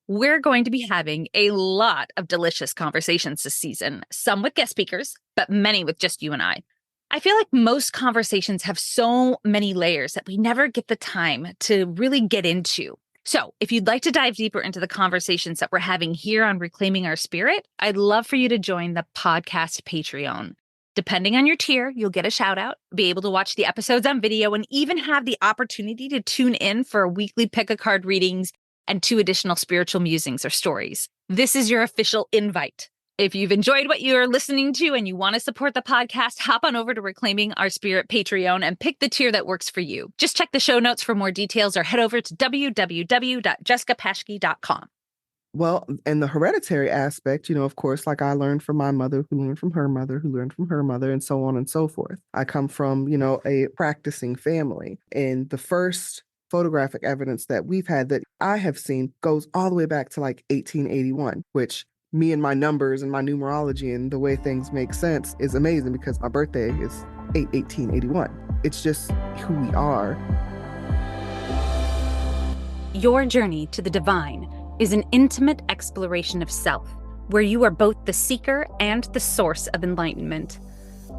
We're going to be having a lot of delicious conversations this season, some with guest speakers, but many with just you and I. I feel like most conversations have so many layers that we never get the time to really get into. So, if you'd like to dive deeper into the conversations that we're having here on Reclaiming Our Spirit, I'd love for you to join the podcast Patreon. Depending on your tier, you'll get a shout out, be able to watch the episodes on video, and even have the opportunity to tune in for weekly pick a card readings and 2 additional spiritual musings or stories. This is your official invite. If you've enjoyed what you're listening to and you want to support the podcast, hop on over to Reclaiming Our Spirit Patreon and pick the tier that works for you. Just check the show notes for more details or head over to www.jessicapashke.com. Well, and the hereditary aspect, of course, like I learned from my mother, who learned from her mother, who learned from her mother, and so on and so forth. I come from, a practicing family. And the first photographic evidence that we've had that I have seen goes all the way back to like 1881, which me and my numbers and my numerology and the way things make sense is amazing because my birthday is 1881. It's just who we are. Your journey to the divine is an intimate exploration of self, where you are both the seeker and the source of enlightenment.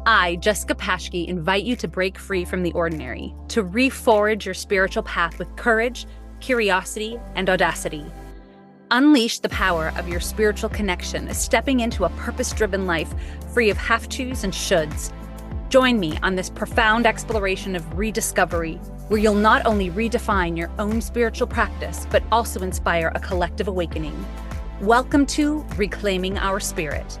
I, Jessica Paschke, invite you to break free from the ordinary, to reforge your spiritual path with courage, curiosity, and audacity. Unleash the power of your spiritual connection, stepping into a purpose-driven life free of have-tos and shoulds. Join me on this profound exploration of rediscovery, where you'll not only redefine your own spiritual practice, but also inspire a collective awakening. Welcome to Reclaiming Our Spirit.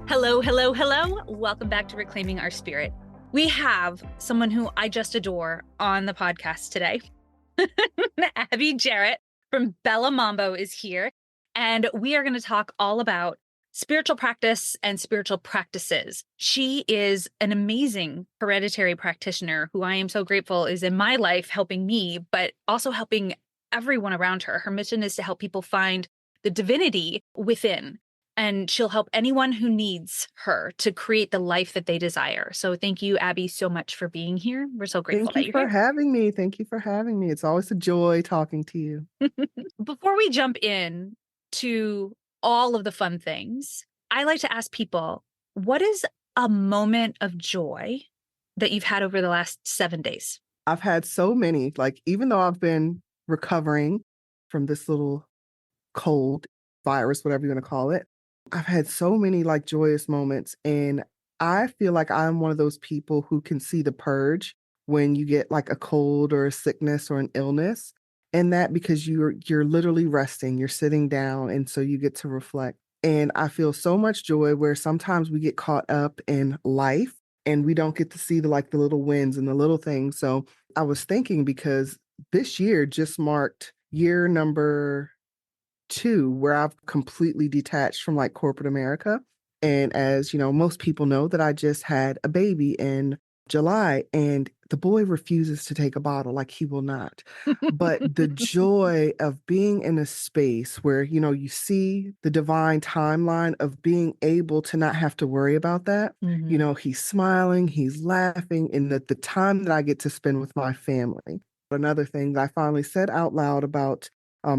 Hello, hello, hello. Welcome back to Reclaiming Our Spirit. We have someone who I just adore on the podcast today. Abby Jarrett from Bella Mambo is here, and we are going to talk all about spiritual practice and spiritual practices. She is an amazing hereditary practitioner who I am so grateful is in my life helping me, but also helping everyone around her. Her mission is to help people find the divinity within. And she'll help anyone who needs her to create the life that they desire. So thank you, Abby, so much for being here. We're so grateful that you're here. Thank you for having me. Thank you for having me. It's always a joy talking to you. Before we jump in to all of the fun things, I like to ask people, what is a moment of joy that you've had over the last 7 days? I've had so many, like, even though I've been recovering from this little cold virus, whatever you want to call it, I've had so many like joyous moments. And I feel like I'm one of those people who can see the purge when you get like a cold or a sickness or an illness. And that because you're literally resting, you're sitting down, and so you get to reflect. And I feel so much joy where sometimes we get caught up in life and we don't get to see the little wins and the little things. So I was thinking, because this year just marked year number 2 where I've completely detached from like corporate America. And as most people know, that I just had a baby in July, and the boy refuses to take a bottle, like he will not. But the joy of being in a space where, you see the divine timeline of being able to not have to worry about that. Mm-hmm. He's smiling, he's laughing, and the time that I get to spend with my family. Another thing that I finally said out loud about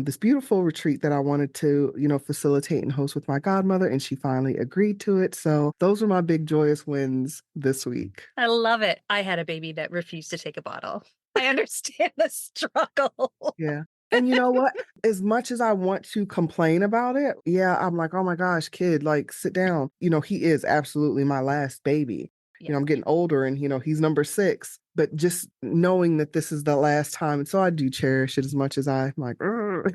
this beautiful retreat that I wanted to, facilitate and host with my godmother, and she finally agreed to it. So those are my big joyous wins this week. I love it. I had a baby that refused to take a bottle. I understand the struggle. Yeah. And you know what? As much as I want to complain about it, yeah, I'm like, oh my gosh, kid, like sit down. He is absolutely my last baby. Yeah. I'm getting older, and, he's number 6, but just knowing that this is the last time. And so I do cherish it as much as I'm like, I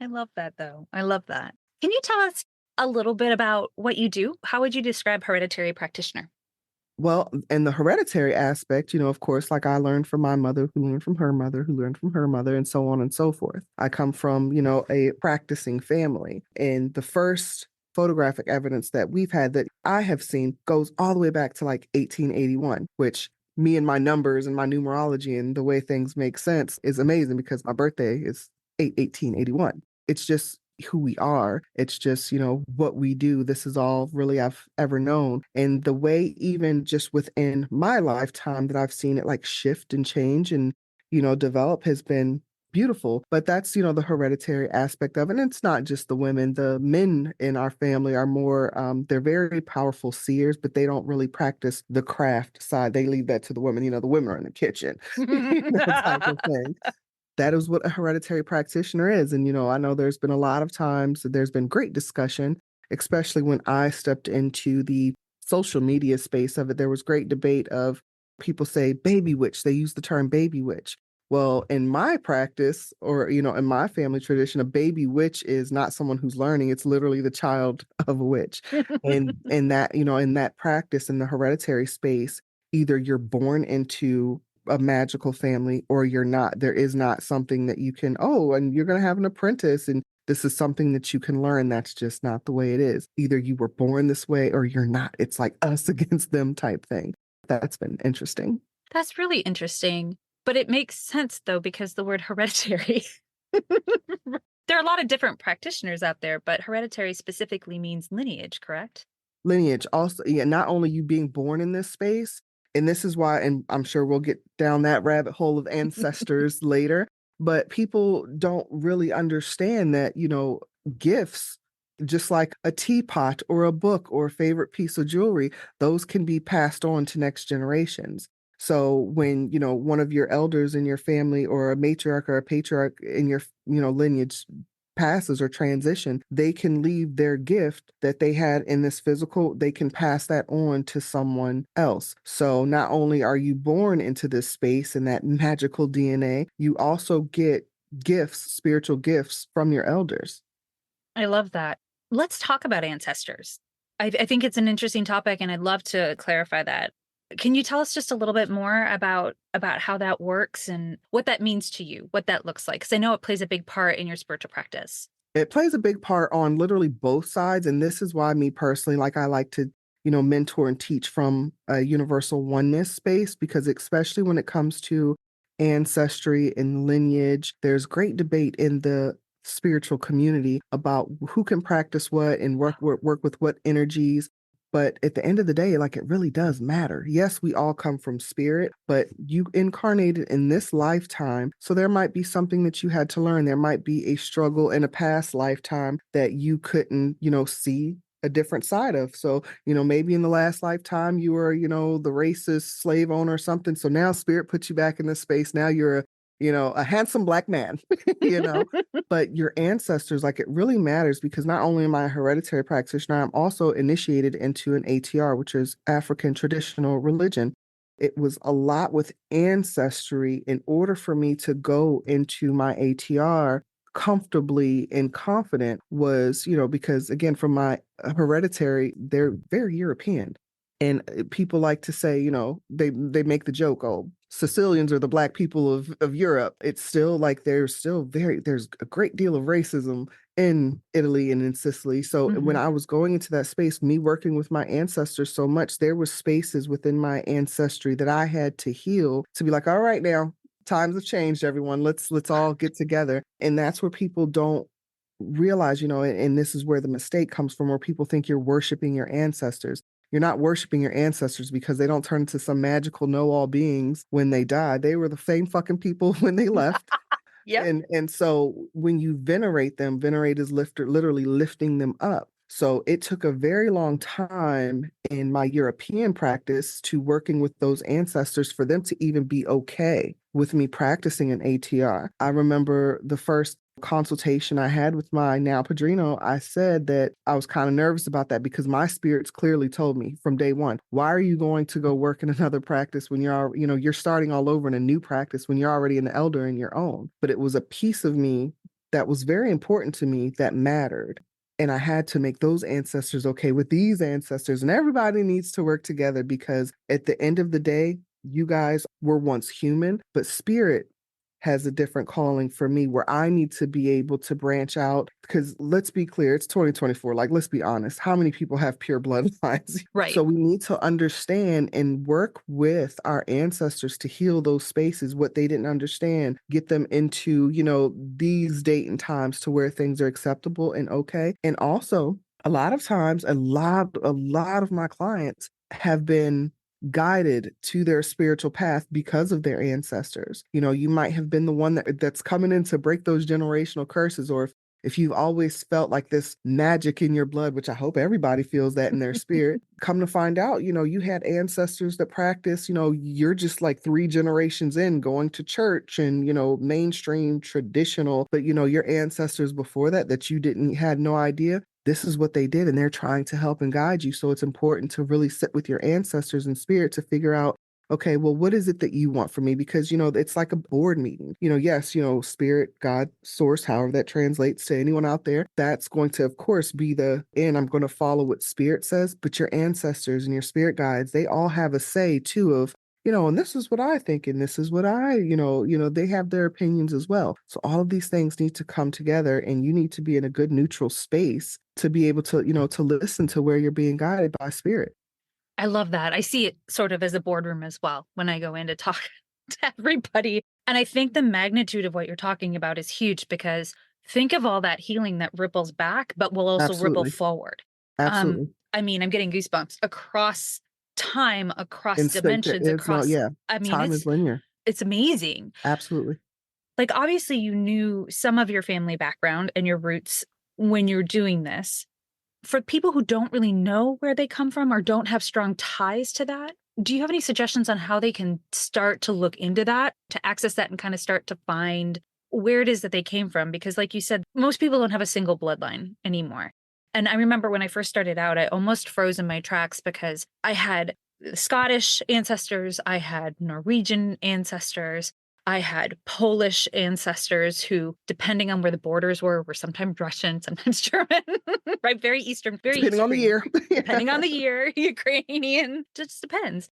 love that, though. I love that. Can you tell us a little bit about what you do? How would you describe hereditary practitioner? Well, and the hereditary aspect, of course, like I learned from my mother, who learned from her mother, who learned from her mother, and so on and so forth. I come from, a practicing family. And the first photographic evidence that we've had that I have seen goes all the way back to like 1881, which me and my numbers and my numerology and the way things make sense is amazing because my birthday is 1881. It's just who we are. It's just, what we do. This is all really I've ever known. And the way, even just within my lifetime, that I've seen it like shift and change and, develop has been beautiful. But that's, the hereditary aspect of it. And it's not just the women. The men in our family are more, they're very powerful seers, but they don't really practice the craft side. They leave that to the women. The women are in the kitchen, type of thing. That is what a hereditary practitioner is. And, I know there's been a lot of times that there's been great discussion, especially when I stepped into the social media space of it. There was great debate of people say baby witch. They use the term baby witch. Well, in my practice, or, in my family tradition, a baby witch is not someone who's learning. It's literally the child of a witch. And in that, in that practice, in the hereditary space, either you're born into a magical family or you're not. There is not something that you can, and you're going to have an apprentice and this is something that you can learn. That's just not the way it is. Either you were born this way or you're not. It's like us against them type thing. That's been interesting. That's really interesting. But it makes sense, though, because the word hereditary. There are a lot of different practitioners out there, but hereditary specifically means lineage, correct? Lineage also, yeah, not only you being born in this space, and this is why, and I'm sure we'll get down that rabbit hole of ancestors later, but people don't really understand that, gifts, just like a teapot or a book or a favorite piece of jewelry, those can be passed on to next generations. So when, one of your elders in your family or a matriarch or a patriarch in your, lineage passes or transition, they can leave their gift that they had in this physical, they can pass that on to someone else. So not only are you born into this space and that magical DNA, you also get gifts, spiritual gifts from your elders. I love that. Let's talk about ancestors. I think it's an interesting topic, and I'd love to clarify that. Can you tell us just a little bit more about how that works and what that means to you, what that looks like? Because I know it plays a big part in your spiritual practice. It plays a big part on literally both sides. And this is why me personally, like I like to, mentor and teach from a universal oneness space, because especially when it comes to ancestry and lineage, there's great debate in the spiritual community about who can practice what and work with what energies. But at the end of the day, like, it really does matter. Yes, we all come from spirit, but you incarnated in this lifetime. So there might be something that you had to learn. There might be a struggle in a past lifetime that you couldn't, see a different side of. So, maybe in the last lifetime you were, the racist slave owner or something. So now spirit puts you back in this space. Now you're a handsome black man, you know, but your ancestors, like, it really matters, because not only am I a hereditary practitioner, I'm also initiated into an ATR, which is African traditional religion. It was a lot with ancestry in order for me to go into my ATR comfortably and confident was, because again, from my hereditary, they're very European. And people like to say, they make the joke, oh, Sicilians are the black people of Europe. It's still like there's a great deal of racism in Italy and in Sicily. So when I was going into that space, me working with my ancestors so much, there were spaces within my ancestry that I had to heal to be like, all right, now times have changed, everyone. Let's all get together. And that's where people don't realize, and this is where the mistake comes from, where people think you're worshiping your ancestors. You're not worshiping your ancestors, because they don't turn into some magical know-all beings when they die. They were the same fucking people when they left. Yep. And so when you venerate them, venerate is literally lifting them up. So it took a very long time in my European practice to working with those ancestors for them to even be okay with me practicing an ATR. I remember the first consultation I had with my now padrino, I said that I was kind of nervous about that, because my spirits clearly told me from day one, why are you going to go work in another practice when you're starting all over in a new practice when you're already an elder in your own? But it was a piece of me that was very important to me that mattered. And I had to make those ancestors okay with these ancestors. And everybody needs to work together, because at the end of the day, you guys were once human, but spirit has a different calling for me where I need to be able to branch out. Because let's be clear, it's 2024. Like, let's be honest. How many people have pure bloodlines? Right. So we need to understand and work with our ancestors to heal those spaces, what they didn't understand, get them into, these date and times to where things are acceptable and okay. And also, a lot of times, a lot of my clients have been guided to their spiritual path because of their ancestors. You might have been the one that's coming in to break those generational curses, or if you've always felt like this magic in your blood, which I hope everybody feels that in their spirit, come to find out, you had ancestors that practice, you're just like 3 generations in going to church and, mainstream traditional, but your ancestors before that you had no idea. This is what they did, and they're trying to help and guide you. So it's important to really sit with your ancestors in spirit to figure out, okay, well, what is it that you want from me? Because, it's like a board meeting. Yes, spirit, God, source, however that translates to anyone out there, that's going to, of course, be and I'm going to follow what spirit says, but your ancestors and your spirit guides, they all have a say too of, and this is what I think, and this is what they have their opinions as well. So all of these things need to come together, and you need to be in a good neutral space to be able to, to listen to where you're being guided by spirit. I love that. I see it sort of as a boardroom as well when I go in to talk to everybody. And I think the magnitude of what you're talking about is huge because think of all that healing that ripples back, but will also ripple Absolutely. forward. Absolutely. I mean, I'm getting goosebumps across time, across And so dimensions, it's not, across, yeah, I mean, time is linear. it's amazing. Absolutely. Like, obviously, you knew some of your family background and your roots when you're doing this. For people who don't really know where they come from or don't have strong ties to that, do you have any suggestions on how they can start to look into that, to access that and kind of start to find where it is that they came from? Because like you said, most people don't have a single bloodline anymore. And I remember when I first started out, I almost froze in my tracks because I had Scottish ancestors, I had Norwegian ancestors, I had Polish ancestors who, depending on where the borders were sometimes Russian, sometimes German, right? Very Eastern, very Depending on the Eastern, year. depending on the year, Ukrainian, just depends.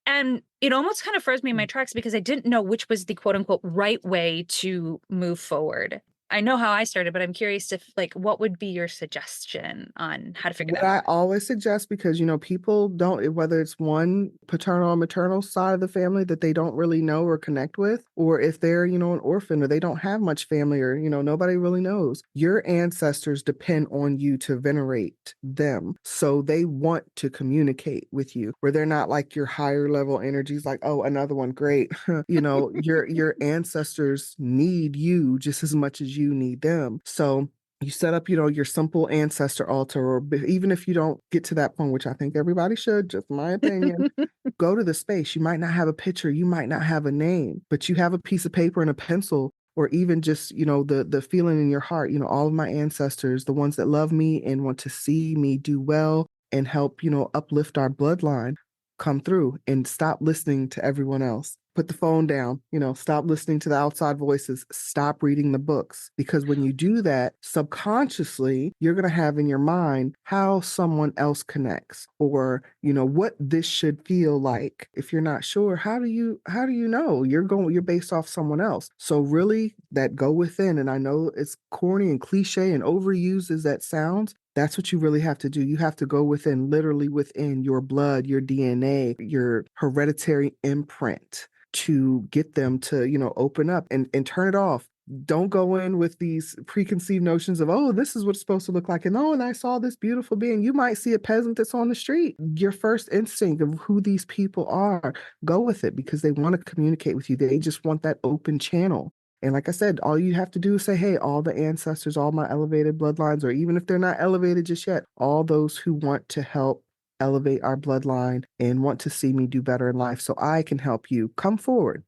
And it almost kind of froze me in my tracks because I didn't know which was the quote unquote right way to move forward. I know how I started, but I'm curious if what would be your suggestion on how to figure What that out? I always suggest, because, people don't, whether it's one paternal or maternal side of the family that they don't really know or connect with, or if they're, an orphan or they don't have much family or, nobody really knows, your ancestors depend on you to venerate them. So they want to communicate with you where they're not like your higher level energies, like, oh, another one, great. Your ancestors need you just as much as you need them. So you set up, your simple ancestor altar, or even if you don't get to that point, which I think everybody should, just my opinion, go to the space. You might not have a picture, you might not have a name, but you have a piece of paper and a pencil, or even just, the feeling in your heart, all of my ancestors, the ones that love me and want to see me do well and help, uplift our bloodline, come through and stop listening to everyone else. Put the phone down, stop listening to the outside voices, stop reading the books. Because when you do that, subconsciously, you're going to have in your mind how someone else connects, or, what this should feel like. If you're not sure, how do you know? You're based off someone else. So really that go within, and I know it's corny and cliche and overused as that sounds, that's what you really have to do. You have to go within, literally within your blood, your DNA, your hereditary imprint, to get them to, open up and turn it off. Don't go in with these preconceived notions of, oh, this is what it's supposed to look like. And oh, and I saw this beautiful being. You might see a peasant that's on the street. Your first instinct of who these people are, go with it, because they want to communicate with you. They just want that open channel. And like I said, all you have to do is say, hey, all the ancestors, all my elevated bloodlines, or even if they're not elevated just yet, all those who want to help elevate our bloodline and want to see me do better in life so I can help you, come forward.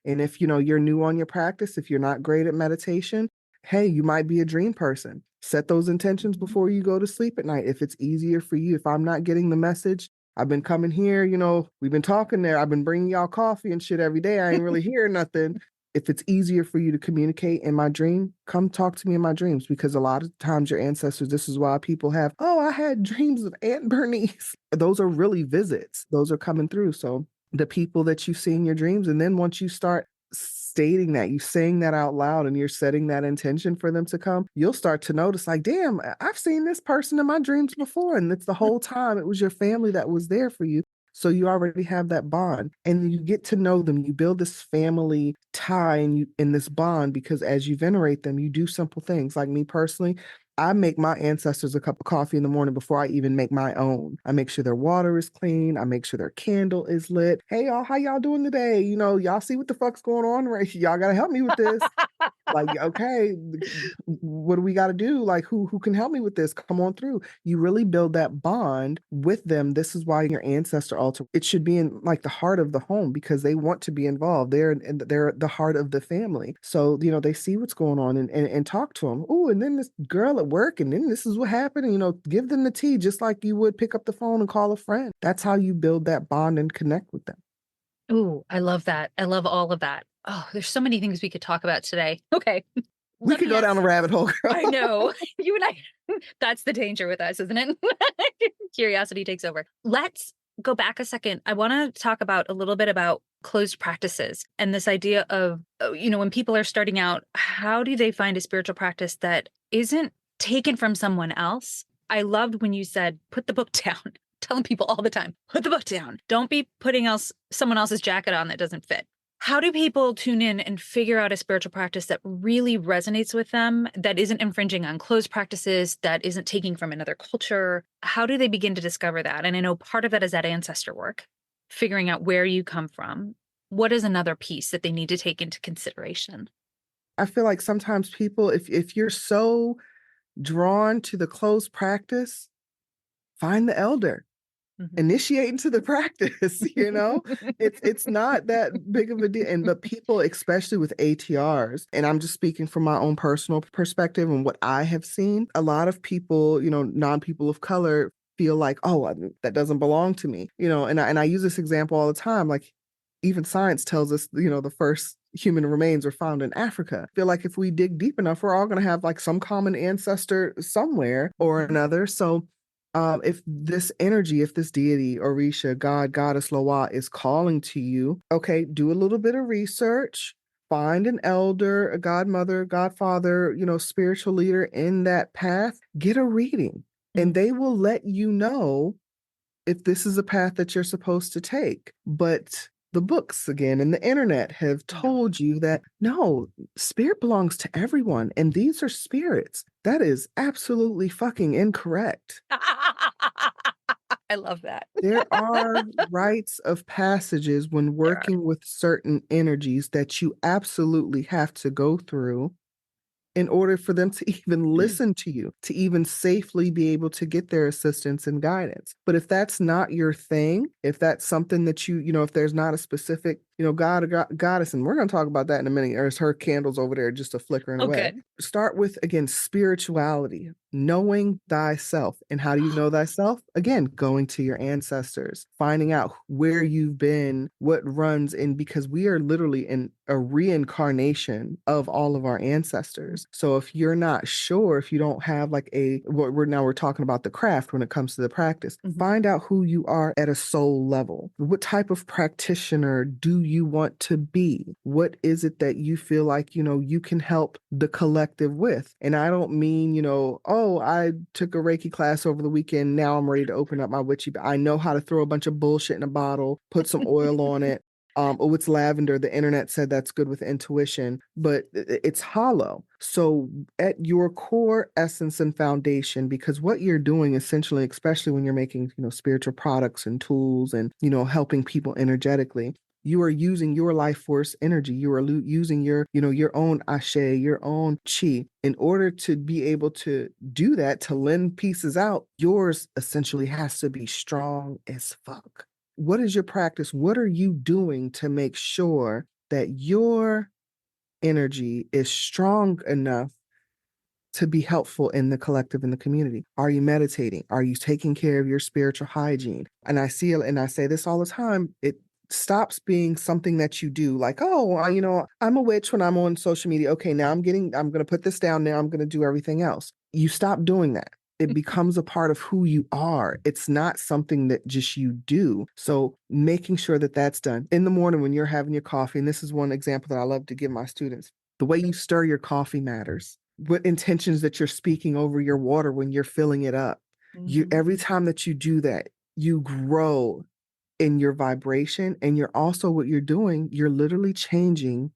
And if, you're new on your practice, if you're not great at meditation, hey, you might be a dream person. Set those intentions before you go to sleep at night. If it's easier for you, if I'm not getting the message, I've been coming here, we've been talking there. I've been bringing y'all coffee and shit every day. I ain't really hearing nothing. If it's easier for you to communicate in my dream, come talk to me in my dreams, because a lot of times your ancestors, this is why people have, oh, I had dreams of Aunt Bernice. Those are really visits. Those are coming through. So the people that you see in your dreams, and then once you start stating that, you saying that out loud, and you're setting that intention for them to come, you'll start to notice, like, damn, I've seen this person in my dreams before. And it's the whole time it was your family that was there for you. So you already have that bond, and you get to know them. You build this family tie and you in this bond, because as you venerate them, you do simple things. Like me personally, I make my ancestors a cup of coffee in the morning before I even make my own. I make sure their water is clean. I make sure their candle is lit. Hey y'all, how y'all doing today? Y'all see what the fuck's going on, right? Y'all gotta help me with this. Like, okay, what do we got to do? Like, who can help me with this? Come on through. You really build that bond with them. This is why your ancestor altar, it should be in like the heart of the home, because they want to be involved. They're the heart of the family. So, they see what's going on, and talk to them. Oh, and then this girl at work, and then this is what happened. And, give them the tea, just like you would pick up the phone and call a friend. That's how you build that bond and connect with them. Ooh, I love that. I love all of that. Oh, there's so many things we could talk about today. Okay. We could go down a rabbit hole, girl. I know. You and I, that's the danger with us, isn't it? Curiosity takes over. Let's go back a second. I want to talk about a little bit about closed practices and this idea of, when people are starting out, how do they find a spiritual practice that isn't taken from someone else? I loved when you said, put the book down. Telling people all the time, put the book down. Don't be putting someone else's jacket on that doesn't fit. How do people tune in and figure out a spiritual practice that really resonates with them, that isn't infringing on closed practices, that isn't taking from another culture? How do they begin to discover that? And I know part of that is that ancestor work, figuring out where you come from. What is another piece that they need to take into consideration? I feel like sometimes people, if you're so drawn to the closed practice, find the elder. Initiate into the practice. It's not that big of a deal. But people, especially with ATRs, and I'm just speaking from my own personal perspective and what I have seen, a lot of people, non-people of color, feel like, oh, that doesn't belong to me. And I use this example all the time. Like, even science tells us, the first human remains were found in Africa. I feel like if we dig deep enough, we're all going to have like some common ancestor somewhere or another. So if this energy, if this deity, Orisha, God, Goddess, Loa is calling to you, okay, do a little bit of research, find an elder, a godmother, godfather, spiritual leader in that path, get a reading, and they will let you know if this is a path that you're supposed to take. But the books again and the internet have told you that no, spirit belongs to everyone, and these are spirits. That is absolutely fucking incorrect. I love that. There are rites of passages when working with certain energies that you absolutely have to go through in order for them to even listen to you, to even safely be able to get their assistance and guidance. But if that's not your thing, if that's something that if there's not a specific, God or goddess, and we're going to talk about that in a minute, there's her candles over there just a flickering away. Good. Start with, again, spirituality, knowing thyself. And how do you know thyself? Again, going to your ancestors, finding out where you've been, what runs in, because we are literally in a reincarnation of all of our ancestors. So if you're not sure, if you don't have like we're talking about the craft when it comes to the practice, find out who you are at a soul level. What type of practitioner do you want to be? What is it that you feel like, you can help the collective with? And I don't mean, oh, I took a Reiki class over the weekend, now I'm ready to open up my witchy. I know how to throw a bunch of bullshit in a bottle, put some oil on it. Oh, it's lavender. The internet said that's good with intuition, but it's hollow. So at your core essence and foundation, because what you're doing essentially, especially when you're making, spiritual products and tools and, helping people energetically, you are using your life force energy. You are using your own ashe, your own chi. In order to be able to do that, to lend pieces out, yours essentially has to be strong as fuck. What is your practice? What are you doing to make sure that your energy is strong enough to be helpful in the collective, in the community? Are you meditating? Are you taking care of your spiritual hygiene? And I say this all the time. It stops being something that you do like, oh, I'm a witch when I'm on social media. Okay, now I'm going to put this down. Now I'm going to do everything else. You stop doing that. it becomes a part of who you are. It's not something that just you do. So making sure that that's done in the morning when you're having your coffee. And this is one example that I love to give my students. The way you stir your coffee matters. What intentions that you're speaking over your water when you're filling it up. You Mhm. every time that you do that, you grow in your vibration, and you're also what you're doing, you're literally changing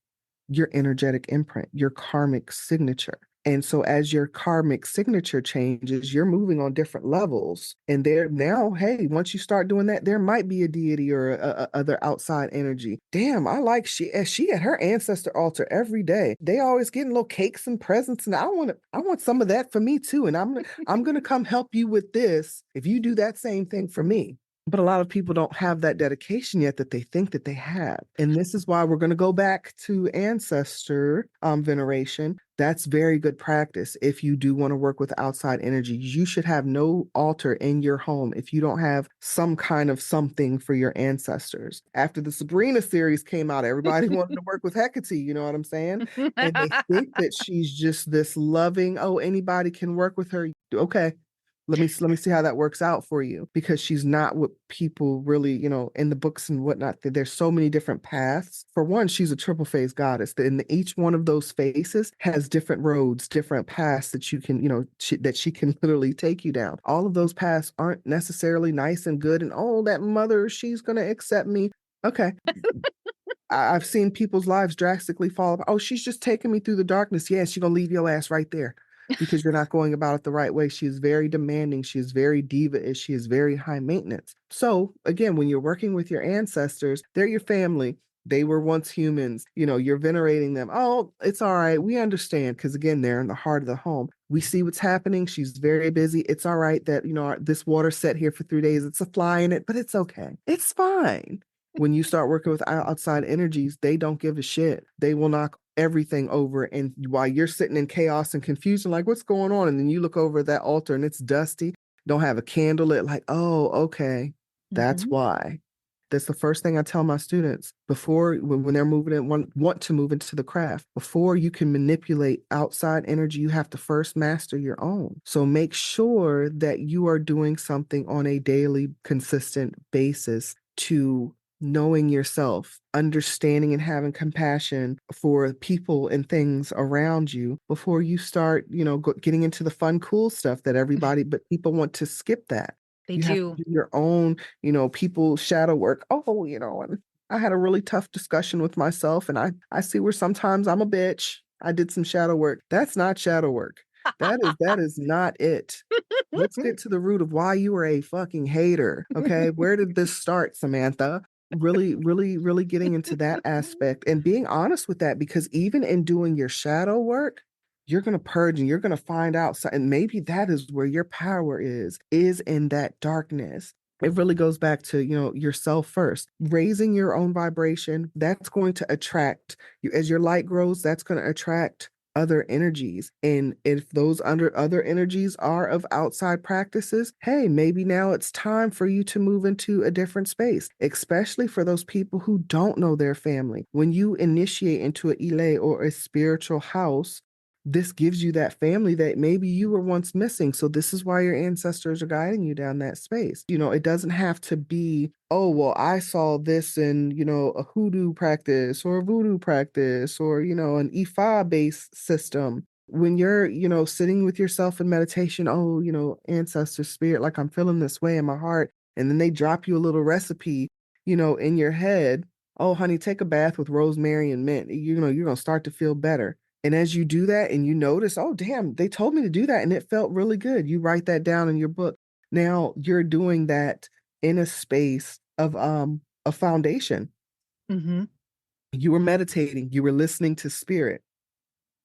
your energetic imprint, your karmic signature. And so as your karmic signature changes, you're moving on different levels. And there now, hey, once you start doing that, there might be a deity or other outside energy. Damn, I like she at her ancestor altar every day. They always getting little cakes and presents, and I want some of that for me too. And I'm gonna come help you with this if you do that same thing for me. But a lot of people don't have that dedication yet that they think that they have. And this is why we're going to go back to ancestor veneration. That's very good practice. If you do want to work with outside energy, you should have no altar in your home if you don't have some kind of something for your ancestors. After the Sabrina series came out, everybody wanted to work with Hecate, you know what I'm saying? And they think that she's just this loving, oh, anybody can work with her. Okay, let me see how that works out for you, because she's not what people really, in the books and whatnot. There's so many different paths. For one, she's a triple phase goddess, and each one of those phases has different roads, different paths that you can, that she can literally take you down. All of those paths aren't necessarily nice and good, and oh, that mother, she's gonna accept me. Okay, I've seen people's lives drastically fall apart. Oh, she's just taking me through the darkness. Yeah, she's gonna leave your ass right there because you're not going about it the right way. She is very demanding. She is very diva-ish. She is very high maintenance. So again, when you're working with your ancestors, they're your family. They were once humans. You're venerating them. Oh, it's all right. We understand, because again, they're in the heart of the home. We see what's happening. She's very busy. It's all right that, this water set here for 3 days. It's a fly in it, but it's okay. It's fine. When you start working with outside energies, they don't give a shit. They will knock everything over. And while you're sitting in chaos and confusion, like, what's going on? And then you look over at that altar and it's dusty, don't have a candle lit, like, oh, okay, that's Mhm. why. That's the first thing I tell my students before, when they're moving in, want to move into the craft. Before you can manipulate outside energy, you have to first master your own. So make sure that you are doing something on a daily, consistent basis to knowing yourself, understanding and having compassion for people and things around you before you start, getting into the fun, cool stuff that everybody, but people want to skip that. They You have to do. do your own, people shadow work. Oh, and I had a really tough discussion with myself, and I see where sometimes I'm a bitch. I did some shadow work. That's not shadow work. That is not it. Let's get to the root of why you were a fucking hater. Okay. Where did this start, Samantha? Really, really, really getting into that aspect and being honest with that, because even in doing your shadow work, you're going to purge and you're going to find out. And maybe that is where your power is in that darkness. It really goes back to, yourself first, raising your own vibration. That's going to attract you as your light grows. That's going to attract other energies. And if those other energies are of outside practices, hey, maybe now it's time for you to move into a different space, especially for those people who don't know their family. When you initiate into a ile or a spiritual house, this gives you that family that maybe you were once missing. So this is why your ancestors are guiding you down that space. It doesn't have to be, oh, well, I saw this in, a hoodoo practice or a voodoo practice or, an Ifa based system. When you're, sitting with yourself in meditation, oh, ancestor spirit, like I'm feeling this way in my heart. And then they drop you a little recipe, in your head. Oh, honey, take a bath with rosemary and mint. You're going to start to feel better. And as you do that and you notice, oh, damn, they told me to do that and it felt really good. You write that down in your book. Now you're doing that in a space of a foundation. Mhm. You were meditating, you were listening to spirit.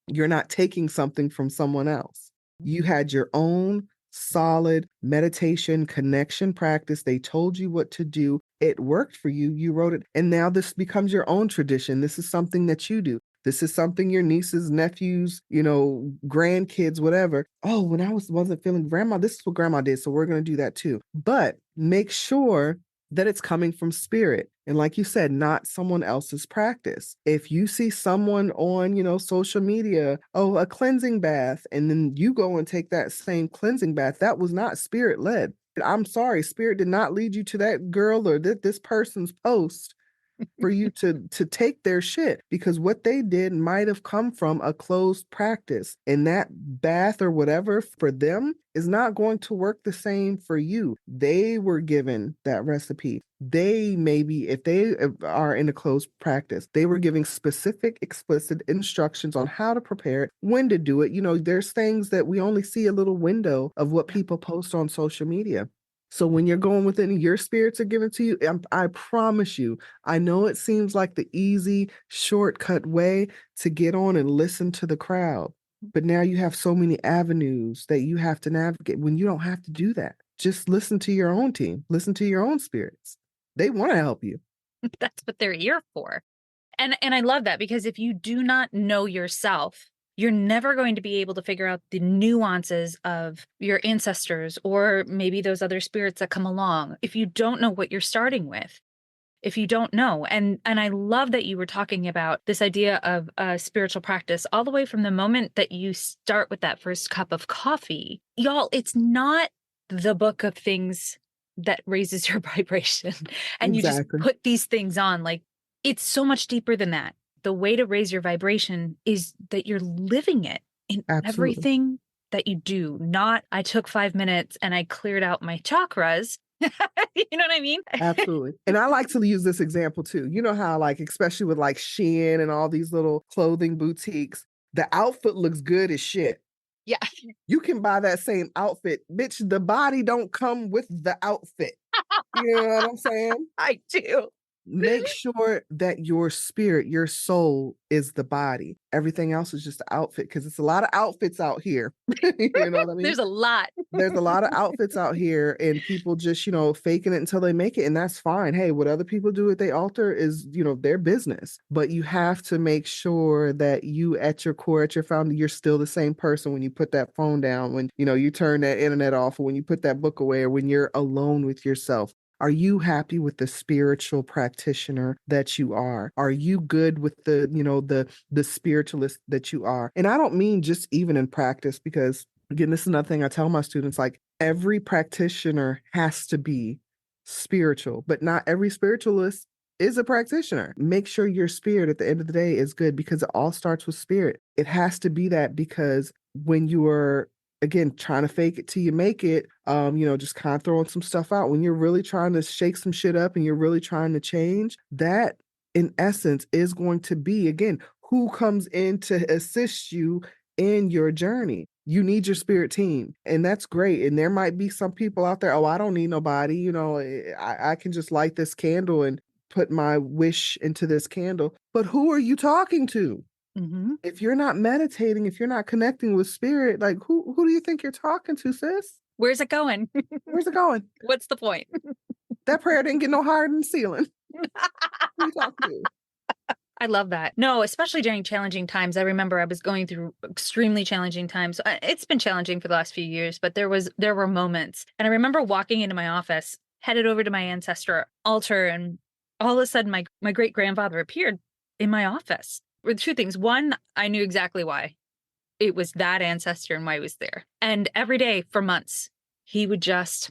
You're not taking something from someone else. You had your own solid meditation connection practice. They told you what to do. It worked for you. You wrote it. And now this becomes your own tradition. This is something that you do. This is something your nieces, nephews, grandkids, whatever. Oh, when I wasn't feeling grandma, this is what grandma did. So we're going to do that too. But make sure that it's coming from spirit. And like you said, not someone else's practice. If you see someone on, social media, oh, a cleansing bath, and then you go and take that same cleansing bath, that was not spirit led. I'm sorry, spirit did not lead you to that girl or this person's post for you to take their shit, because what they did might have come from a closed practice, and that bath or whatever for them is not going to work the same for you. They were given that recipe. They maybe, if they are in a closed practice, they were giving specific explicit instructions on how to prepare it, when to do it. There's things that we only see a little window of what people post on social media. So when you're going within, your spirits are given to you. I promise you, I know it seems like the easy shortcut way to get on and listen to the crowd, but now you have so many avenues that you have to navigate when you don't have to do that. Just listen to your own team, listen to your own spirits. They want to help you. That's what they're here for. And I love that, because if you do not know yourself, you're never going to be able to figure out the nuances of your ancestors or maybe those other spirits that come along. If you don't know what you're starting with, if you don't know. And I love that you were talking about this idea of a spiritual practice all the way from the moment that you start with that first cup of coffee. Y'all, it's not the book of things that raises your vibration and you just Exactly. put these things on. Like, it's so much deeper than that. The way to raise your vibration is that you're living it in Absolutely. everything that you do. Not, I took 5 minutes and I cleared out my chakras. You know what I mean? Absolutely. And I like to use this example too. You know how, like, especially with like Shien and all these little clothing boutiques, the outfit looks good as shit. Yeah. You can buy that same outfit. Bitch, the body don't come with the outfit. You know what I'm saying? I do. Make sure that your spirit, your soul is the body. Everything else is just the outfit, because it's a lot of outfits out here. You know what I mean? There's a lot. There's a lot of outfits out here, and people just, faking it until they make it. And that's fine. Hey, what other people do at their altar is, their business. But you have to make sure that you, at your core, at your founder, you're still the same person when you put that phone down, when, you turn that internet off, or when you put that book away, or when you're alone with yourself. Are you happy with the spiritual practitioner that you are? Are you good with the spiritualist that you are? And I don't mean just even in practice, because again, this is another thing I tell my students, like, every practitioner has to be spiritual, but not every spiritualist is a practitioner. Make sure your spirit at the end of the day is good, because it all starts with spirit. It has to be that, because when you are, again, trying to fake it till you make it, just kind of throwing some stuff out, when you're really trying to shake some shit up and you're really trying to change, that in essence is going to be, again, who comes in to assist you in your journey. You need your spirit team, and that's great. And there might be some people out there, oh, I don't need nobody, I can just light this candle and put my wish into this candle. But who are you talking to? Mm-hmm. If you're not meditating, if you're not connecting with spirit, like, who do you think you're talking to, sis? Where's it going? Where's it going? What's the point? That prayer didn't get no higher than the ceiling. Who you talking to? I love that. No, especially during challenging times. I remember I was going through extremely challenging times. It's been challenging for the last few years, but there were moments. And I remember walking into my office, headed over to my ancestor altar, and all of a sudden my great grandfather appeared in my office. With two things. One, I knew exactly why. It was that ancestor and why he was there. And every day for months, he would just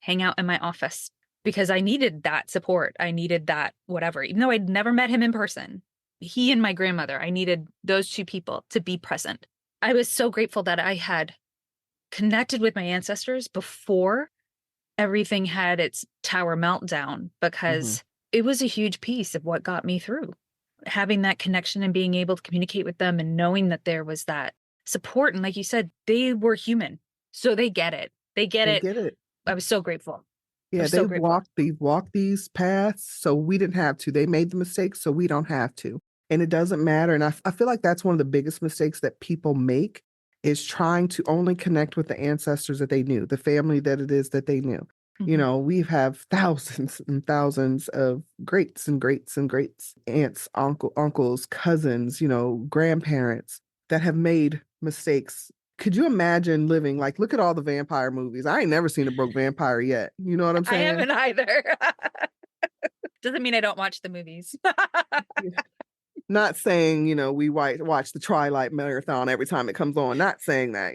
hang out in my office, because I needed that support. I needed that whatever, even though I'd never met him in person. He and my grandmother, I needed those two people to be present. I was so grateful that I had connected with my ancestors before everything had its tower meltdown, because it was a huge piece of what got me through. Having that connection and being able to communicate with them and knowing that there was that support. And like you said, they were human, so they get it. They get They it. get it. I was so grateful. Yeah, so grateful. they've walked these paths, so we didn't have to. They made the mistakes, so we don't have to. And it doesn't matter. And I feel like that's one of the biggest mistakes that people make, is trying to only connect with the ancestors that they knew, the family that it is that they knew. Mhm. We have thousands and thousands of greats and greats and greats, aunts, uncles, cousins, grandparents that have made mistakes Could you imagine living like, look at all the vampire movies. I ain't never seen a broke vampire yet. You know what I'm I saying? haven't either. Doesn't mean I don't watch the movies. Not saying, we watch the Twilight marathon every time it comes on. Not saying that.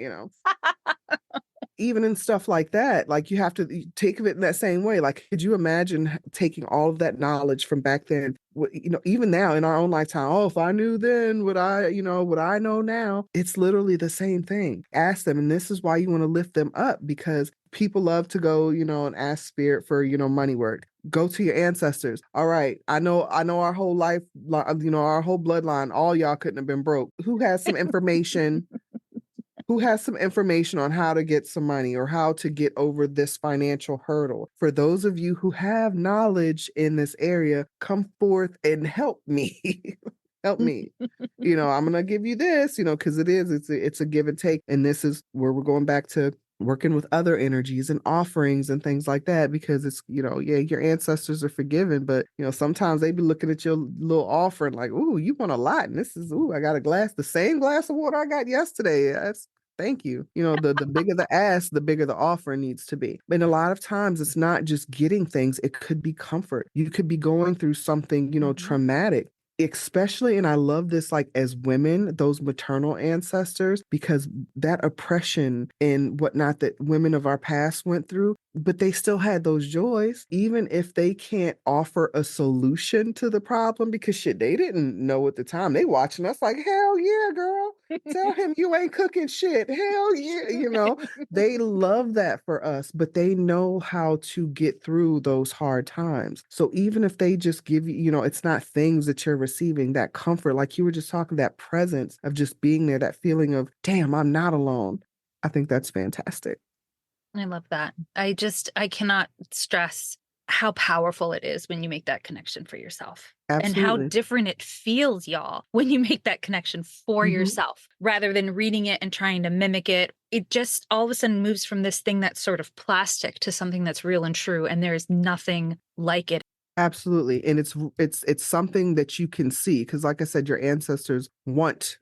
Even in stuff like that, like you have to take of it in that same way. Like, could you imagine taking all of that knowledge from back then, even now in our own lifetime? Oh, if I knew then, would I know now? It's literally the same thing. Ask them. And this is why you want to lift them up, because people love to go, and ask spirit for, money work. Go to your ancestors. All right. I know our whole life, our whole bloodline, all y'all couldn't have been broke. Who has some information? Who has some information on how to get some money or how to get over this financial hurdle? For those of you who have knowledge in this area, come forth and help me. Help me. I'm going to give you this, because it's a give and take. And this is where we're going back to working with other energies and offerings and things like that, because it's, yeah, your ancestors are forgiven, but, sometimes they be looking at your little offering like, ooh, you want a lot. And this is, ooh, I got the same glass of water I got yesterday. Thank you. The bigger the ask, the bigger the offer needs to be. And a lot of times it's not just getting things, it could be comfort. You could be going through something, traumatic. Especially, and I love this, like as women, those maternal ancestors, because that oppression and whatnot that women of our past went through, but they still had those joys, even if they can't offer a solution to the problem, because shit, they didn't know at the time. They watching us like, hell yeah, girl. Tell him you ain't cooking shit. Hell yeah. They love that for us, but they know how to get through those hard times. So even if they just give you, it's not things that you're receiving, that comfort, like you were just talking, that presence of just being there, that feeling of, damn, I'm not alone. I think that's fantastic. I love that. I cannot stress how powerful it is when you make that connection for yourself. And how Absolutely. different it feels, y'all, when you make that connection for Mhm. yourself rather than reading it and trying to mimic it. It just all of a sudden moves from this thing that's sort of plastic to something that's real and true. And there is nothing like it. Absolutely. And it's something that you can see, because like I said, your ancestors want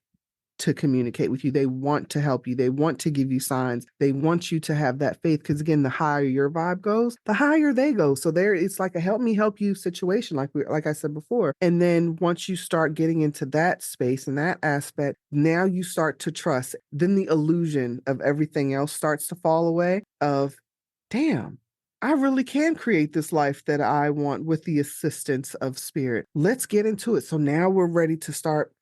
to communicate with you. They want to help you. They want to give you signs. They want you to have that faith, because again, the higher your vibe goes, the higher they go. So there, it's like a help me help you situation, like I said before. And then once you start getting into that space and that aspect, now you start to trust. Then the illusion of everything else starts to fall away of, damn, I really can create this life that I want with the assistance of spirit. Let's get into it. So now we're ready to start,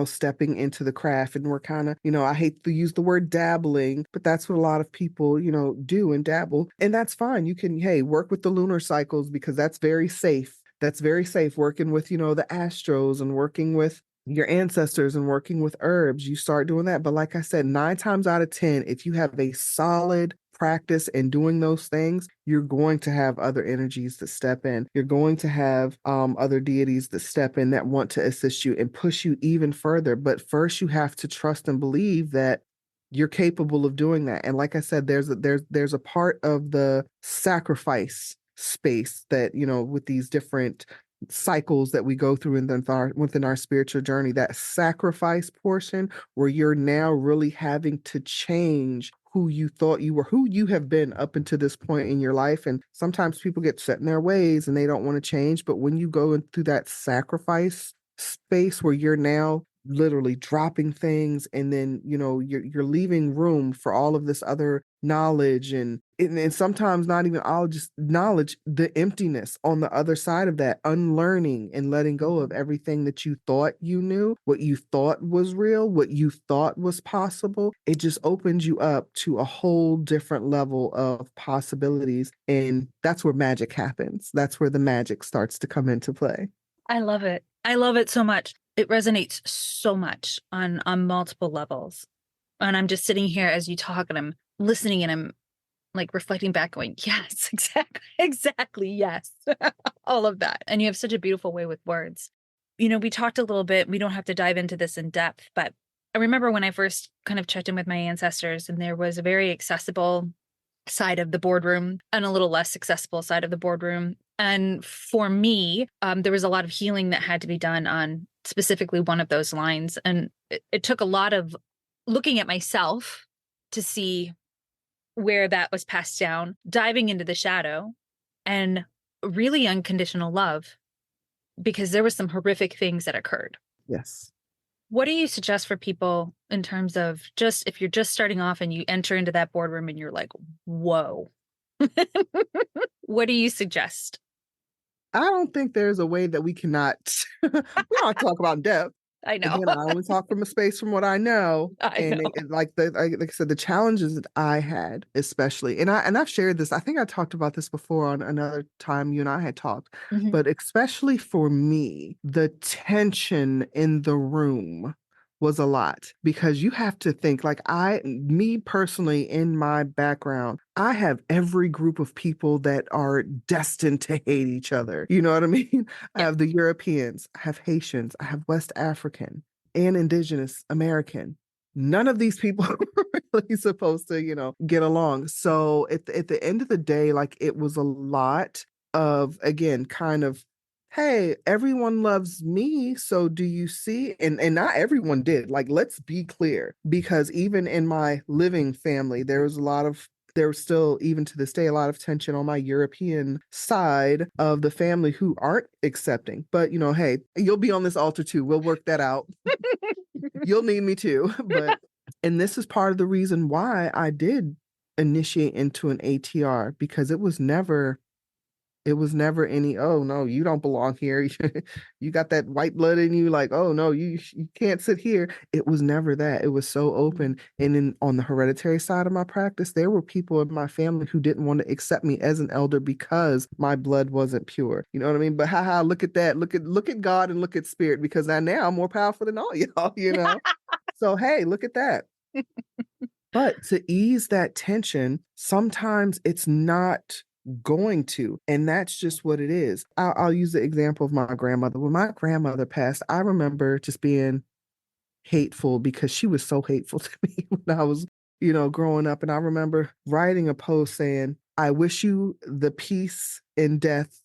stepping into the craft, and we're kind of, I hate to use the word dabbling, but that's what a lot of people, do and dabble. And that's fine. You can, hey, work with the lunar cycles, because that's very safe. That's very safe, working with, the astros and working with your ancestors and working with herbs. You start doing that. But like I said, 9 times out of 10, if you have a solid practice in doing those things, you're going to have other energies that step in. You're going to have other deities that step in that want to assist you and push you even further. But first, you have to trust and believe that you're capable of doing that. And like I said, there's a part of the sacrifice space that, with these different cycles that we go through within our spiritual journey, that sacrifice portion where you're now really having to change who you thought you were, who you have been up until this point in your life. And sometimes people get set in their ways and they don't want to change. But when you go into that sacrifice space where you're now literally dropping things, and then you're leaving room for all of this other knowledge, and sometimes not even all just knowledge, the emptiness on the other side of that, unlearning and letting go of everything that you thought you knew, what you thought was real, what you thought was possible. It just opens you up to a whole different level of possibilities, and that's where magic happens. That's where the magic starts to come into play. I love it. I love it so much. It resonates so much on multiple levels. And I'm just sitting here as you talk, and I'm listening, and I'm like reflecting back, going, yes, exactly, yes. All of that. And you have such a beautiful way with words. We talked a little bit, we don't have to dive into this in depth, but I remember when I first kind of checked in with my ancestors, and there was a very accessible side of the boardroom and a little less accessible side of the boardroom. And for me, there was a lot of healing that had to be done on specifically one of those lines. And it took a lot of looking at myself to see where that was passed down, diving into the shadow, and really unconditional love, because there was some horrific things that occurred. Yes. What do you suggest for people in terms of just if you're just starting off and you enter into that boardroom and you're like, whoa, what do you suggest? I don't think there's a way that we cannot we don't talk about depth. I know. Again, I only talk from a space from what I know, I and know. like I said, the challenges that I had, especially, and I've shared this. I think I talked about this before on another time you and I had talked, Mhm. but especially for me, the tension in the room was a lot because you have to think like me personally, in my background, I have every group of people that are destined to hate each other. You know what I mean? I Yep. have the Europeans, I have Haitians, I have West African and Indigenous American. None of these people are really supposed to, get along. So at the end of the day, like it was a lot of, again, kind of, hey, everyone loves me. So do you see? And not everyone did. Like, let's be clear, because even in my living family, there was still, even to this day, a lot of tension on my European side of the family who aren't accepting. But, hey, you'll be on this altar too. We'll work that out. You'll need me too. And this is part of the reason why I did initiate into an ATR, because it was never any, oh no, you don't belong here. You got that white blood in you, like, oh no, you can't sit here. It was never that. It was so open. And then on the hereditary side of my practice, there were people in my family who didn't want to accept me as an elder because my blood wasn't pure. You know what I mean? But haha, look at that. Look at God and look at spirit, because now I'm more powerful than all y'all. So hey, look at that. But to ease that tension, sometimes it's not going to. And that's just what it is. I'll use the example of my grandmother. When my grandmother passed, I remember just being hateful because she was so hateful to me when I was, growing up. And I remember writing a post saying, I wish you the peace in death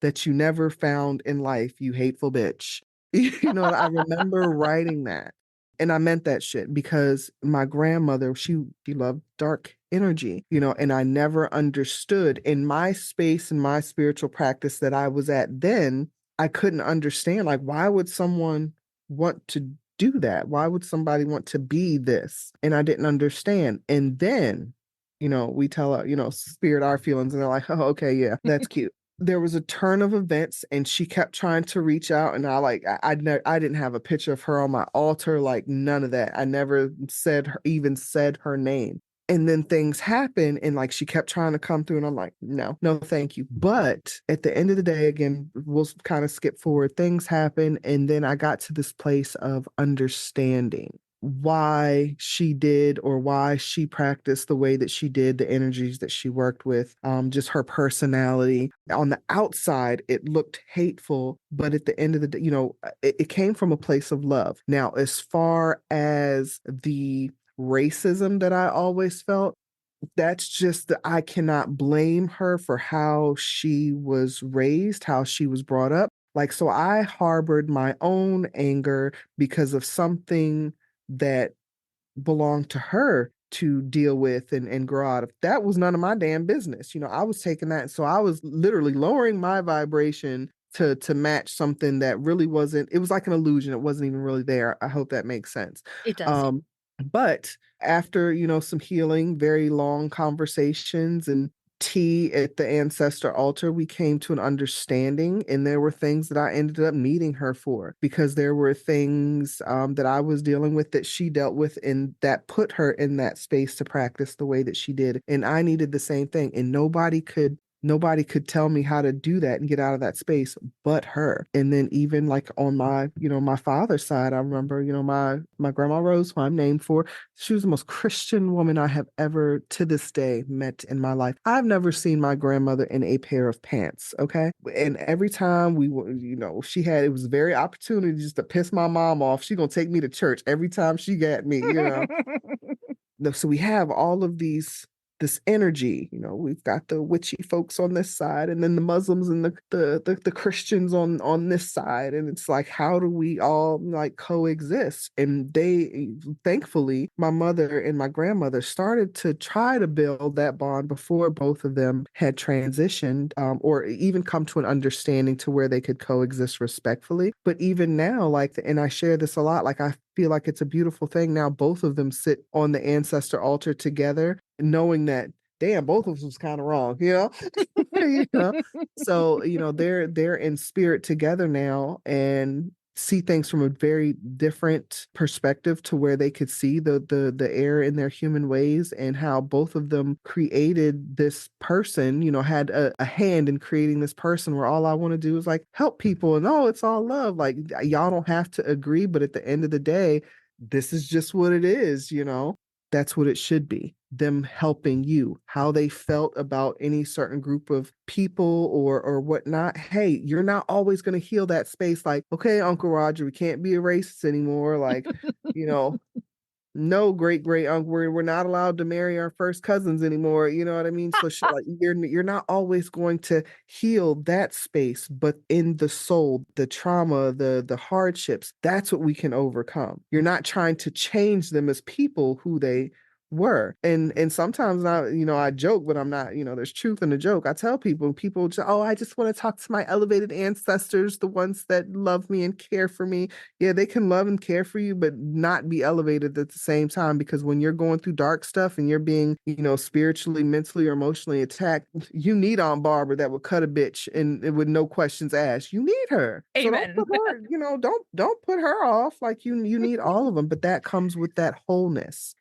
that you never found in life, you hateful bitch. I remember writing that. And I meant that shit because my grandmother, she loved dark energy, and I never understood in my space, in my spiritual practice that I was at then. I couldn't understand, like, why would someone want to do that? Why would somebody want to be this? And I didn't understand. And then, we tell spirit our feelings, and they're like, oh, okay, yeah, that's cute. There was a turn of events, and she kept trying to reach out, and I didn't have a picture of her on my altar, like none of that. I never even said her name. And then things happen, and like she kept trying to come through, and I'm like, no, no, thank you. But at the end of the day, again, we'll kind of skip forward. Things happen, and then I got to this place of understanding why she did, or why she practiced the way that she did, the energies that she worked with, just her personality. On the outside, it looked hateful, but at the end of the day, it came from a place of love. Now, as far as the racism that I always felt, that's just that I cannot blame her for how she was raised, how she was brought up. Like, so I harbored my own anger because of something that belonged to her to deal with and grow out of. That was none of my damn business. I was taking that. So I was literally lowering my vibration to match something that really wasn't. It was like an illusion. It wasn't even really there. I hope that makes sense. It does. Um, but after, some healing, very long conversations and tea at the ancestor altar, we came to an understanding, and there were things that I ended up needing her for, because there were things that I was dealing with that she dealt with, and that put her in that space to practice the way that she did. And I needed the same thing, and nobody could tell me how to do that and get out of that space but her. And then even like on my father's side, I remember, my grandma Rose, who I'm named for, she was the most Christian woman I have ever to this day met in my life. I've never seen my grandmother in a pair of pants. Okay. And every time we were, it was very opportunity just to piss my mom off. She gonna take me to church every time she got me. So we have all of these this energy. We've got the witchy folks on this side, and then the Muslims and the Christians on this side. And it's like, how do we all like coexist? And they, thankfully, my mother and my grandmother started to try to build that bond before both of them had transitioned, or even come to an understanding to where they could coexist respectfully. But even now, like, and I share this a lot, like, I feel like it's a beautiful thing now. Both of them sit on the ancestor altar together, knowing that, damn, both of them's kind of wrong, you know. So they're in spirit together now and see things from a very different perspective, to where they could see the error in their human ways, and how both of them created this person, had a hand in creating this person, where all I want to do is like help people, and it's all love. Like, y'all don't have to agree, but at the end of the day, this is just what it is. That's what it should be. Them helping you, how they felt about any certain group of people or whatnot. Hey, you're not always going to heal that space. Like, okay, Uncle Roger, we can't be a racist anymore. Like, you know, no, great great uncle, we're not allowed to marry our first cousins anymore. You know what I mean? So like, you're not always going to heal that space, but in the soul, the trauma, the hardships, that's what we can overcome. You're not trying to change them as people who they were. And sometimes I joke, but I'm not, there's truth in the joke. I tell people just, I just want to talk to my elevated ancestors, the ones that love me and care for me. Yeah, they can love and care for you, but not be elevated at the same time. Because when you're going through dark stuff and you're being, spiritually, mentally, or emotionally attacked, you need Aunt Barbara that will cut a bitch and with no questions asked. You need her. So don't Amen. put her, don't put her off. Like, you need all of them, but that comes with that wholeness,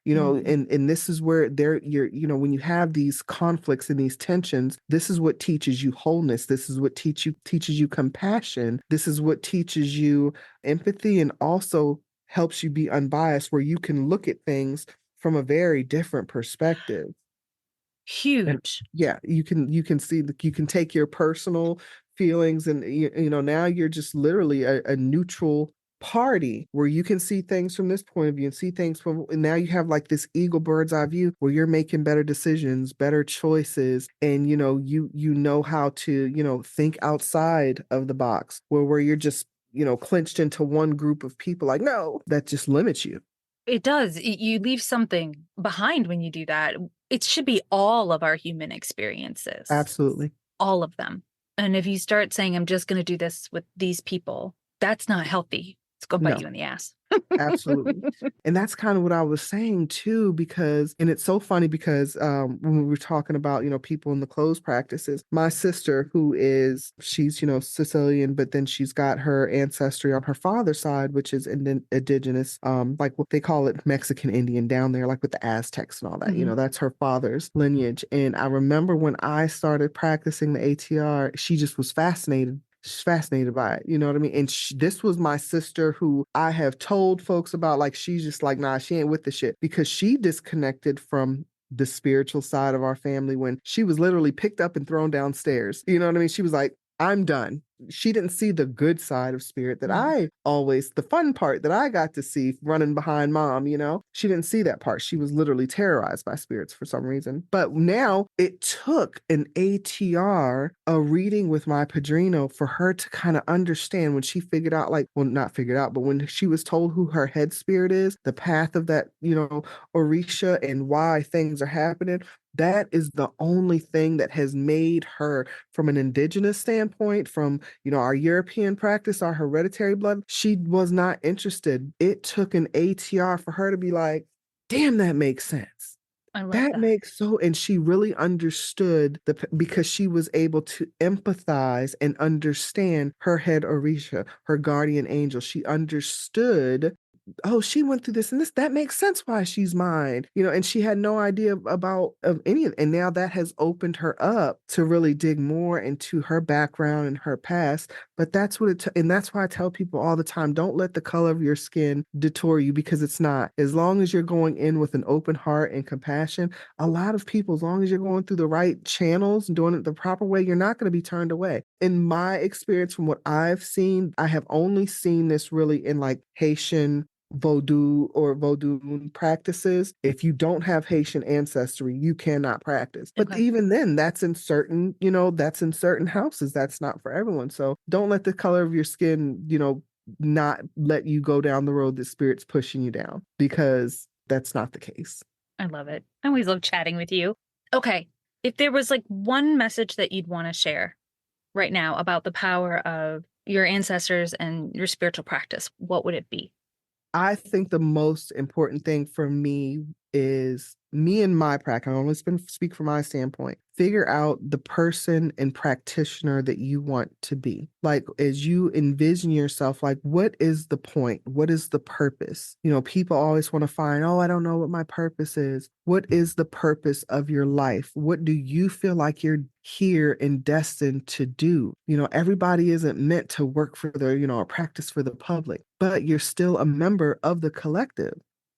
and this is where when you have these conflicts and these tensions, this is what teaches you wholeness. This is what teaches you compassion. This is what teaches you empathy, and also helps you be unbiased, where you can look at things from a very different perspective. And Huge. yeah, you can see that you can take your personal feelings, and now you're just literally a neutral party, where you can see things from this point of view and see things from, and now you have like this eagle bird's eye view, where you're making better decisions, better choices, and you know how to think outside of the box, where you're just clinched into one group of people. Like, no, that just limits you. It does. You leave something behind when you do that. It should be all of our human experiences, Absolutely. all of them. And if you start saying, I'm just going to do this with these people, that's not healthy. It's going to bite No. you in the ass. Absolutely. And that's kind of what I was saying too, because, and it's so funny because when we were talking about, people in the closed practices, my sister, she's, Sicilian, but then she's got her ancestry on her father's side, which is indigenous, like what they call it, Mexican Indian down there, like with the Aztecs and all that, that's her father's lineage. And I remember when I started practicing the ATR, she just was fascinated. She's fascinated by it. You know what I mean? And this was my sister who I have told folks about. Like, she's just like, nah, she ain't with the shit, because she disconnected from the spiritual side of our family when she was literally picked up and thrown downstairs. You know what I mean? She was like, I'm done. She didn't see the good side of spirit that the fun part that I got to see running behind mom, she didn't see that part. She was literally terrorized by spirits for some reason. But now it took an ATR, a reading with my padrino, for her to kind of understand, when she figured out, like, well, not figured out, but when she was told who her head spirit is, the path of that, Orisha, and why things are happening. That is the only thing that has made her, from an indigenous standpoint, from our European practice, our hereditary blood, she was not interested. It took an ATR for her to be like, damn, that makes sense. I love That that. makes so, and she really understood because she was able to empathize and understand her head Orisha, her guardian angel. She understood, oh, she went through this and this. That makes sense why she's mine, and she had no idea about of any of it. And now that has opened her up to really dig more into her background and her past. But that's what and that's why I tell people all the time, don't let the color of your skin detour you, because it's not. As long as you're going in with an open heart and compassion, a lot of people, as long as you're going through the right channels and doing it the proper way, you're not going to be turned away. In my experience, from what I've seen, I have only seen this really in like Haitian Vodou practices. If you don't have Haitian ancestry, you cannot practice. But Okay. even then, that's in certain, that's in certain houses. That's not for everyone. So don't let the color of your skin, not let you go down the road that spirit's pushing you down, because that's not the case. I love it. I always love chatting with you. Okay. If there was like one message that you'd want to share right now about the power of your ancestors and your spiritual practice, what would it be? I think the most important thing for me is me and my practice. I always been speak from my standpoint. Figure out the person and practitioner that you want to be. Like, as you envision yourself, like, what is the point? What is the purpose? People always want to find, oh, I don't know what my purpose is. What is the purpose of your life? What do you feel like you're here and destined to do? Everybody isn't meant to work for or practice for the public, but you're still a member of the collective.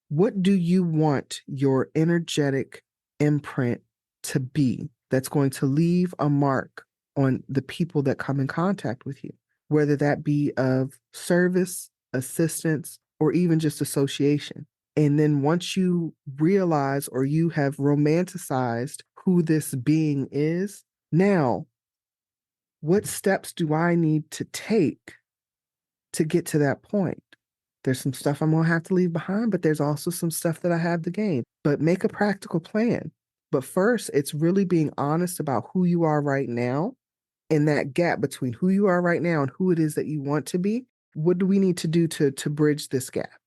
What do you want your energetic imprint to be that's going to leave a mark on the people that come in contact with you, whether that be of service, assistance, or even just association? And then once you realize, or you have romanticized who this being is, now, what steps do I need to take to get to that point? There's some stuff I'm going to have to leave behind, but there's also some stuff that I have to gain. But make a practical plan. But first, it's really being honest about who you are right now, and that gap between who you are right now and who it is that you want to be. What do we need to do to bridge this gap?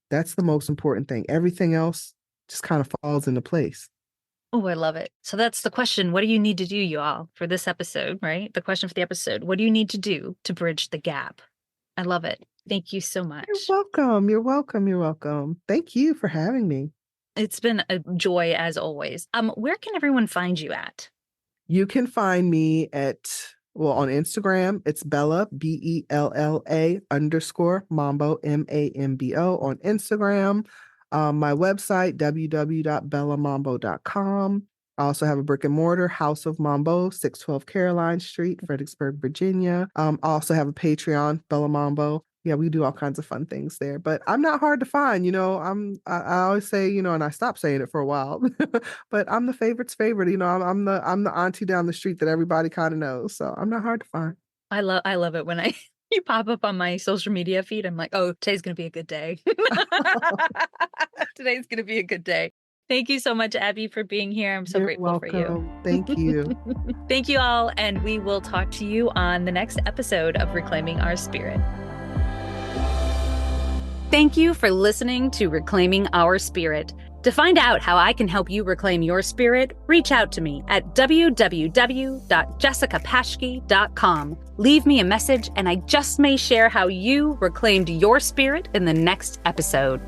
That's the most important thing. Everything else just kind of falls into place. Oh, I love it. So that's the question. What do you need to do, you all, for this episode, right? The question for the episode. What do you need to do to bridge the gap? I love it. Thank you so much. You're welcome. You're welcome. You're welcome. Thank you for having me. It's been a joy as always. Where can everyone find you at? You can find me on Instagram. It's Bella, BELLA _Mambo, MAMBO on Instagram. My website, www.bellamambo.com. I also have a brick and mortar, House of Mambo, 612 Caroline Street, Fredericksburg, Virginia. I also have a Patreon, Bella Mambo. Yeah, we do all kinds of fun things there, but I'm not hard to find. I always say, and I stopped saying it for a while, but I'm the favorite's favorite. I'm the auntie down the street that everybody kind of knows. So I'm not hard to find. I love it when you pop up on my social media feed. I'm like, oh, today's gonna be a good day. Today's gonna be a good day. Thank you so much, Abby, for being here. I'm so grateful for you. Thank you. Thank you all, and we will talk to you on the next episode of Reclaiming Our Spirit. Thank you for listening to Reclaiming Our Spirit. To find out how I can help you reclaim your spirit, reach out to me at www.jessicapashke.com. Leave me a message, and I just may share how you reclaimed your spirit in the next episode.